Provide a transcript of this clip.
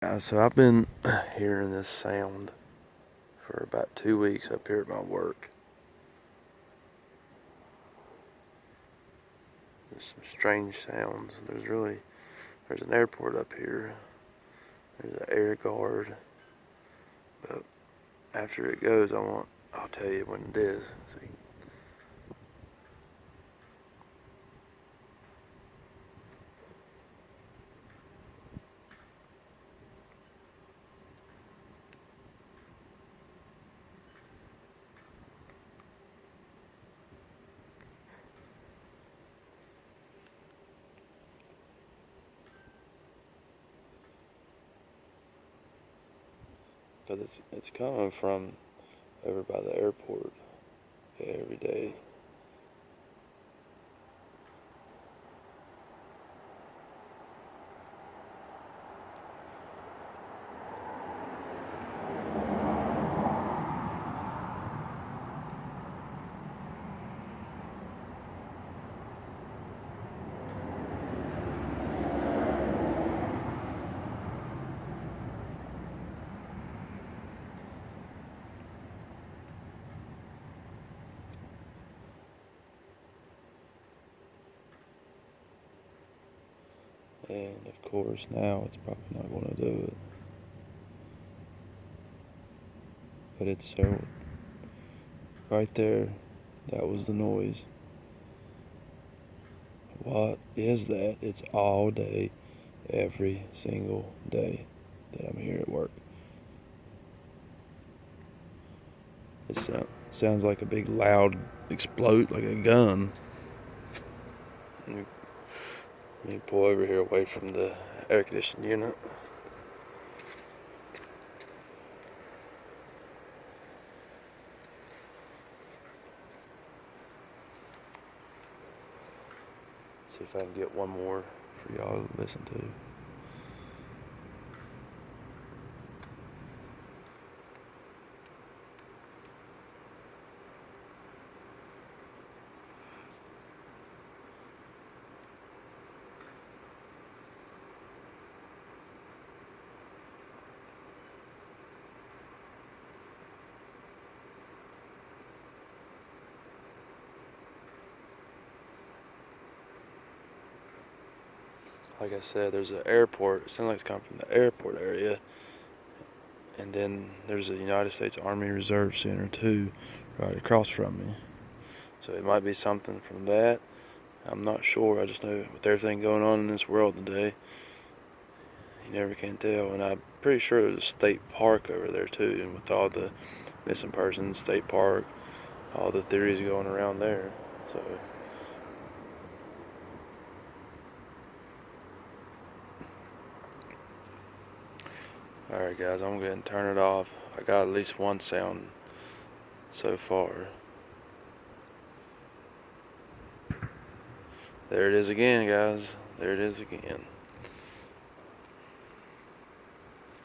So I've been hearing this sound for about 2 weeks up here at my work. There's some strange sounds. There's an airport up here. There's an air guard. But after it goes, I'll tell you when it is. Because it's coming from over by the airport every day. And of course now it's probably not going to do it. But it's so right there. That was the noise. What is that? It's all day, every single day that I'm here at work. It sounds like a big loud explode, like a gun. Let me pull over here away from the air conditioning unit. See if I can get one more for y'all to listen to. Like I said, there's an airport. It sounds like it's coming from the airport area. And then there's a United States Army Reserve Center too, right across from me. So it might be something from that. I'm not sure. I just know with everything going on in this world today, you never can tell. And I'm pretty sure there's a state park over there too. And with all the missing persons, state park, all the theories going around there. So alright guys, I'm going to turn it off. I got at least one sound so far. There it is again, guys. There it is again.